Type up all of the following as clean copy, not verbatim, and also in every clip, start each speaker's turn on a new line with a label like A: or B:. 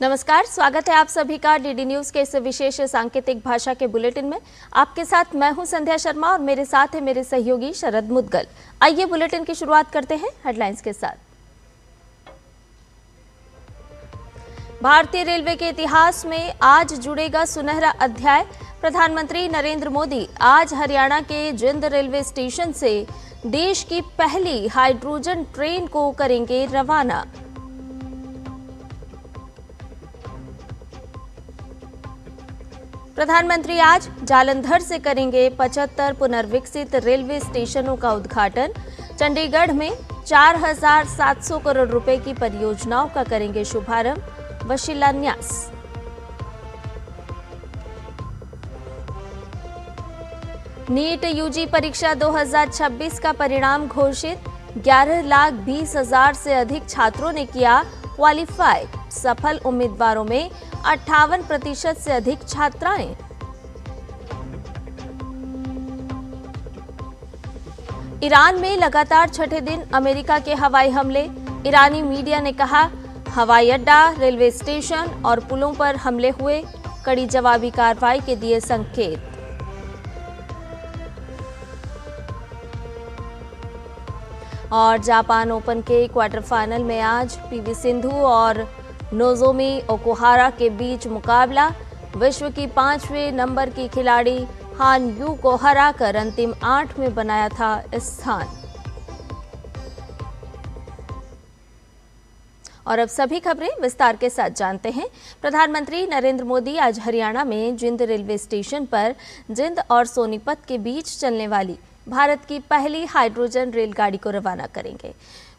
A: नमस्कार, स्वागत है आप सभी का डीडी न्यूज के इस विशेष सांकेतिक भाषा के बुलेटिन में। आपके साथ मैं हूं संध्या शर्मा और मेरे साथ है मेरे सहयोगी शरद मुदगल। आइए बुलेटिन की शुरुआत करते हैं हेडलाइंस के साथ। भारतीय रेलवे के इतिहास में आज जुड़ेगा सुनहरा अध्याय। प्रधानमंत्री नरेंद्र मोदी आज हरियाणा के जिंद रेलवे स्टेशन से देश की पहली हाइड्रोजन ट्रेन को करेंगे रवाना। प्रधानमंत्री आज जालंधर से करेंगे 75 पुनर्विकसित रेलवे स्टेशनों का उद्घाटन। चंडीगढ़ में 4,700 करोड़ रुपए की परियोजनाओं का करेंगे शुभारंभ व शिलान्यास। नीट यूजी परीक्षा 2026 का परिणाम घोषित। 11,20,000 से अधिक छात्रों ने किया क्वालिफाई। सफल उम्मीदवारों में 58% से अधिक छात्राएं। ईरान में लगातार छठे दिन अमेरिका के हवाई हमले। ईरानी मीडिया ने कहा, हवाई अड्डा, रेलवे स्टेशन और पुलों पर हमले हुए। कड़ी जवाबी कार्रवाई के दिए संकेत। और जापान ओपन के क्वार्टर फाइनल में आज पीवी सिंधु और नोजोमी ओकुहारा के बीच मुकाबला। विश्व की 5वें नंबर की खिलाड़ी हान यू को हराकर अंतिम 8 में बनाया था स्थान। और अब सभी खबरें विस्तार के साथ जानते हैं। प्रधानमंत्री नरेंद्र मोदी आज हरियाणा में जिंद रेलवे स्टेशन पर जिंद और सोनीपत के बीच चलने वाली भारत की पहली हाइड्रोजन रेलगाड़ी को रवाना करेंगे।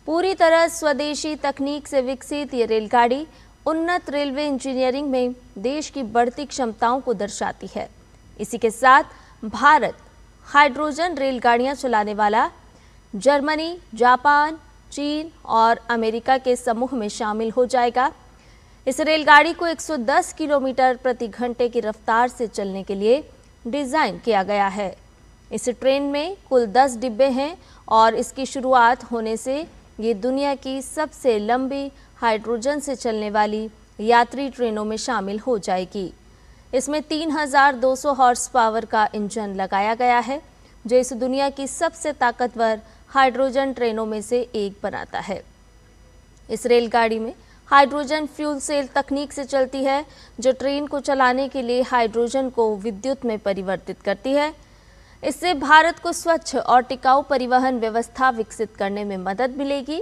A: पूरी तरह स्वदेशी तकनीक से विकसित ये रेलगाड़ी उन्नत रेलवे इंजीनियरिंग में देश की बढ़ती क्षमताओं को दर्शाती है। इसी के साथ भारत हाइड्रोजन रेलगाड़ियां चलाने वाला जर्मनी, जापान, चीन और अमेरिका के समूह में शामिल हो जाएगा। इस रेलगाड़ी को 110 किलोमीटर प्रति घंटे की रफ्तार से चलने के लिए डिज़ाइन किया गया है। इस ट्रेन में कुल 10 डिब्बे हैं और इसकी शुरुआत होने से ये दुनिया की सबसे लंबी हाइड्रोजन से चलने वाली यात्री ट्रेनों में शामिल हो जाएगी। इसमें 3,200 हॉर्स पावर का इंजन लगाया गया है, जो इस दुनिया की सबसे ताकतवर हाइड्रोजन ट्रेनों में से एक बनाता है। इस रेलगाड़ी में हाइड्रोजन फ्यूल सेल तकनीक से चलती है, जो ट्रेन को चलाने के लिए हाइड्रोजन को विद्युत में परिवर्तित करती है। इससे भारत को स्वच्छ और टिकाऊ परिवहन व्यवस्था विकसित करने में मदद मिलेगी।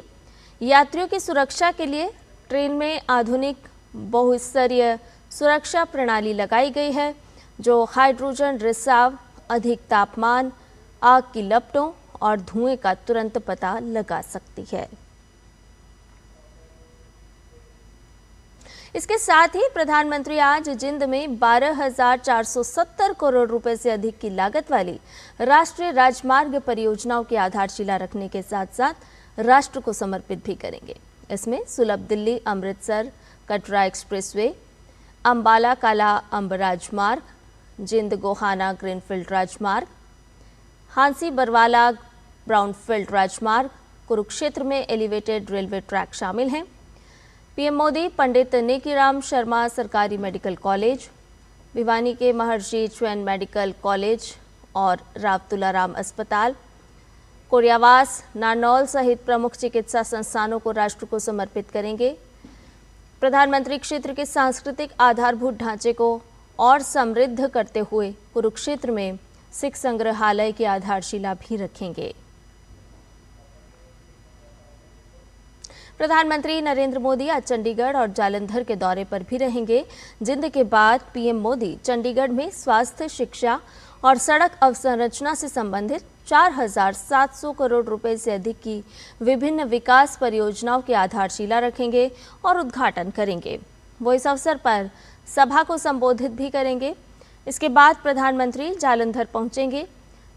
A: यात्रियों की सुरक्षा के लिए ट्रेन में आधुनिक बहुस्तरीय सुरक्षा प्रणाली लगाई गई है, जो हाइड्रोजन रिसाव, अधिक तापमान, आग की लपटों और धुएं का तुरंत पता लगा सकती है। इसके साथ ही प्रधानमंत्री आज जिंद में 12,470 करोड़ रुपए से अधिक की लागत वाली राष्ट्रीय राजमार्ग परियोजनाओं की आधारशिला रखने के साथ साथ राष्ट्र को समर्पित भी करेंगे। इसमें सुलभ दिल्ली अमृतसर कटरा एक्सप्रेसवे, अंबाला काला अंब राजमार्ग, जिंद गोहाना ग्रीनफील्ड राजमार्ग, हांसी बरवाला ब्राउनफील्ड राजमार्ग, कुरुक्षेत्र में एलिवेटेड रेलवे ट्रैक शामिल हैं। पीएम मोदी पंडित नेकीराम शर्मा सरकारी मेडिकल कॉलेज, भिवानी के महर्षि चैन मेडिकल कॉलेज और राव तुलाराम अस्पताल, कोरियावास, नारनौल सहित प्रमुख चिकित्सा संस्थानों को राष्ट्र को समर्पित करेंगे। प्रधानमंत्री क्षेत्र के सांस्कृतिक आधारभूत ढांचे को और समृद्ध करते हुए कुरुक्षेत्र में सिख संग्रहालय की आधारशिला भी रखेंगे। प्रधानमंत्री नरेंद्र मोदी आज चंडीगढ़ और जालंधर के दौरे पर भी रहेंगे। जिंद के बाद पीएम मोदी चंडीगढ़ में स्वास्थ्य, शिक्षा और सड़क अवसंरचना से संबंधित 4,700 करोड़ रुपए से अधिक की विभिन्न विकास परियोजनाओं की आधारशिला रखेंगे और उद्घाटन करेंगे। वो इस अवसर पर सभा को संबोधित भी करेंगे। इसके बाद प्रधानमंत्री जालंधर पहुंचेंगे,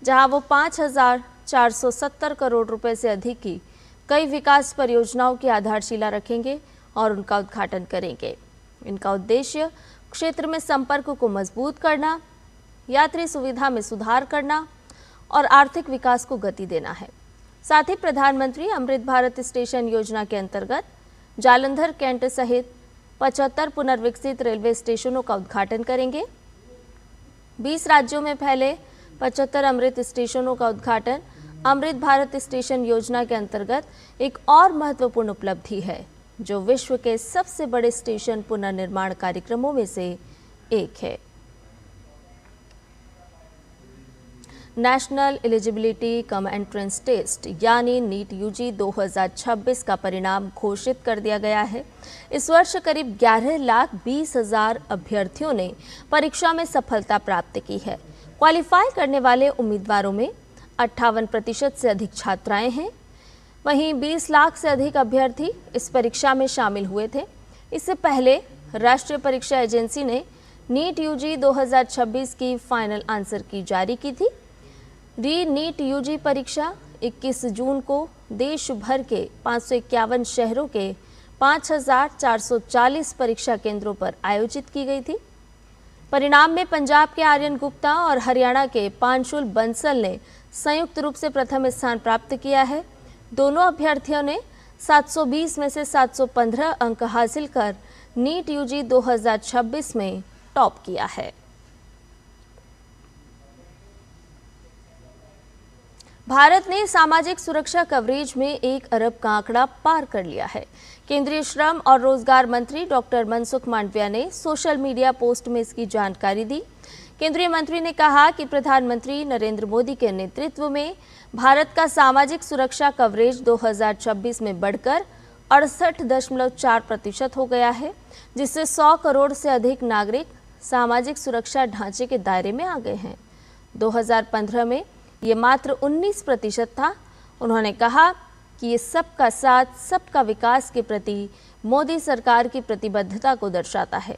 A: जहां वो 5,470 करोड़ रुपए से अधिक की कई विकास परियोजनाओं की आधारशिला रखेंगे और उनका उद्घाटन करेंगे। इनका उद्देश्य क्षेत्र में संपर्क को मजबूत करना, यात्री सुविधा में सुधार करना और आर्थिक विकास को गति देना है। साथ ही प्रधानमंत्री अमृत भारत स्टेशन योजना के अंतर्गत जालंधर कैंट सहित 75 पुनर्विकसित रेलवे स्टेशनों का उद्घाटन करेंगे। 20 राज्यों में फैले 75 अमृत स्टेशनों का उद्घाटन अमृत भारत स्टेशन योजना के अंतर्गत एक और महत्वपूर्ण उपलब्धि है, जो विश्व के सबसे बड़े स्टेशन पुनर्निर्माण कार्यक्रमों में से एक है। National eligibility cum entrance test यानी नीट यूजी 2026 का परिणाम घोषित कर दिया गया है। इस वर्ष करीब 11,20,000 अभ्यर्थियों ने परीक्षा में सफलता प्राप्त की है। क्वालिफाई करने वाले उम्मीदवारों में 58% से अधिक छात्राएं हैं। वहीं 20 लाख से अधिक अभ्यर्थी इस परीक्षा में शामिल हुए थे। इससे पहले राष्ट्रीय परीक्षा एजेंसी ने नीट यूजी 2026 की फाइनल आंसर की जारी की थी। नीट यूजी परीक्षा 21 जून को देश भर के 551 शहरों के 5,440 परीक्षा केंद्रों पर आयोजित की गई थी। परिणाम में पंजाब के आर्यन गुप्ता और हरियाणा के पांशुल बंसल ने संयुक्त रूप से प्रथम स्थान प्राप्त किया है। दोनों अभ्यर्थियों ने 720 में से 715 अंक हासिल कर नीट यूजी 2026 में टॉप किया है। भारत ने सामाजिक सुरक्षा कवरेज में 1 अरब का आंकड़ा पार कर लिया है। केंद्रीय श्रम और रोजगार मंत्री डॉक्टर मनसुख मांडविया ने सोशल मीडिया पोस्ट में इसकी जानकारी दी। केंद्रीय मंत्री ने कहा कि प्रधानमंत्री नरेंद्र मोदी के नेतृत्व में भारत का सामाजिक सुरक्षा कवरेज 2026 में बढ़कर 68.4% हो गया है, जिससे 100 करोड़ से अधिक नागरिक सामाजिक सुरक्षा ढांचे के दायरे में आ गए हैं। 2015 में ये मात्र 19% था। उन्होंने कहा कि ये सबका साथ सबका विकास के प्रति मोदी सरकार की प्रतिबद्धता को दर्शाता है।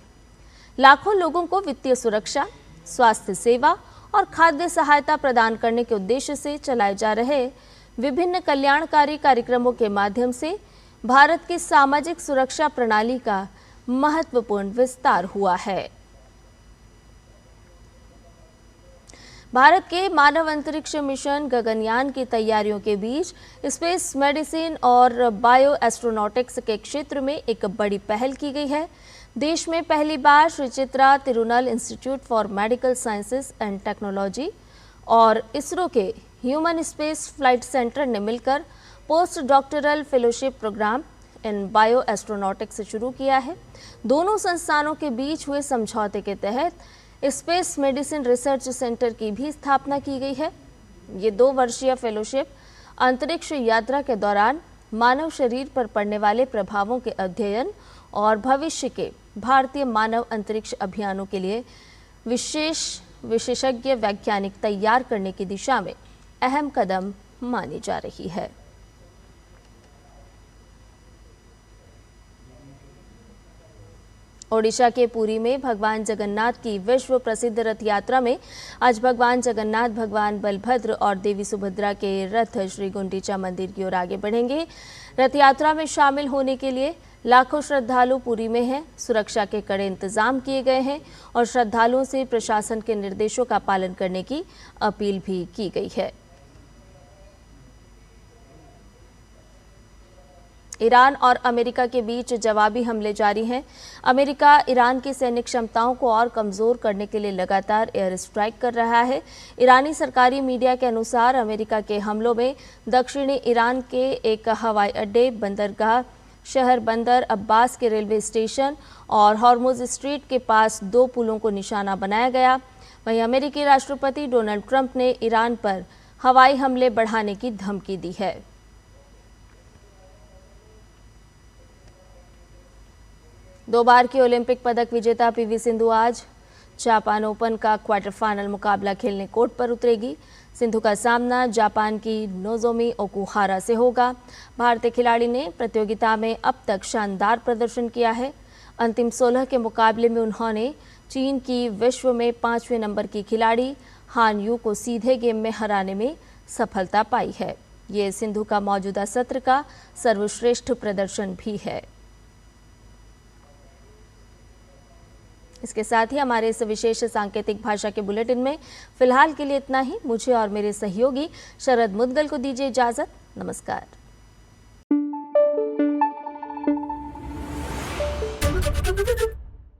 A: लाखों लोगों को वित्तीय सुरक्षा, स्वास्थ्य सेवा और खाद्य सहायता प्रदान करने के उद्देश्य से चलाए जा रहे विभिन्न कल्याणकारी कार्यक्रमों के माध्यम से भारत की सामाजिक सुरक्षा प्रणाली का महत्वपूर्ण विस्तार हुआ है। भारत के मानव अंतरिक्ष मिशन गगनयान की तैयारियों के बीच स्पेस मेडिसिन और बायो एस्ट्रोनॉटिक्स के क्षेत्र में एक बड़ी पहल की गई है। देश में पहली बार Shri Chitra Tirunal institute for medical sciences and technology और इसरो के ह्यूमन स्पेस फ्लाइट सेंटर ने मिलकर post doctoral fellowship programme in bioastronautics शुरू किया है। दोनों संस्थानों के बीच हुए समझौते के तहत स्पेस मेडिसिन रिसर्च सेंटर की भी स्थापना की गई है। ये 2 वर्षीय फेलोशिप अंतरिक्ष यात्रा के दौरान मानव शरीर पर पड़ने वाले प्रभावों के अध्ययन और भविष्य के भारतीय मानव अंतरिक्ष अभियानों के लिए विशेषज्ञ वैज्ञानिक तैयार करने की दिशा में अहम कदम मानी जा रही है। ओडिशा के पुरी में भगवान जगन्नाथ की विश्व प्रसिद्ध रथ यात्रा में आज भगवान जगन्नाथ, भगवान बलभद्र और देवी सुभद्रा के रथ श्री गुंडीचा मंदिर की ओर आगे बढ़ेंगे। रथ यात्रा में शामिल होने के लिए लाखों श्रद्धालु पुरी में हैं। सुरक्षा के कड़े इंतजाम किए गए हैं और श्रद्धालुओं से प्रशासन के निर्देशों का पालन करने की अपील भी की गई है। ईरान और अमेरिका के बीच जवाबी हमले जारी हैं। अमेरिका ईरान की सैन्य क्षमताओं को और कमजोर करने के लिए लगातार एयर स्ट्राइक कर रहा है। ईरानी सरकारी मीडिया के अनुसार अमेरिका के हमलों में दक्षिणी ईरान के एक हवाई अड्डे, बंदरगाह, शहर बंदर अब्बास के रेलवे स्टेशन और हॉर्मुज स्ट्रीट के पास 2 पुलों को निशाना बनाया गया। वहीं अमेरिकी राष्ट्रपति डोनाल्ड ट्रंप ने ईरान पर हवाई हमले बढ़ाने की धमकी दी है। दो बार की ओलंपिक पदक विजेता पीवी सिंधु आज जापान ओपन का क्वार्टर फाइनल मुकाबला खेलने कोर्ट पर उतरेगी। सिंधु का सामना जापान की नोजोमी ओकुहारा से होगा। भारतीय खिलाड़ी ने प्रतियोगिता में अब तक शानदार प्रदर्शन किया है। अंतिम 16 के मुकाबले में उन्होंने चीन की विश्व में 5वें नंबर की खिलाड़ी हान यू को सीधे गेम में हराने में सफलता पाई है। ये सिंधु का मौजूदा सत्र का सर्वश्रेष्ठ प्रदर्शन भी है। इसके साथ ही हमारे इस विशेष सांकेतिक भाषा के बुलेटिन में फिलहाल के लिए इतना ही। मुझे और मेरे सहयोगी शरद मुदगल को दीजिए इजाजत। नमस्कार।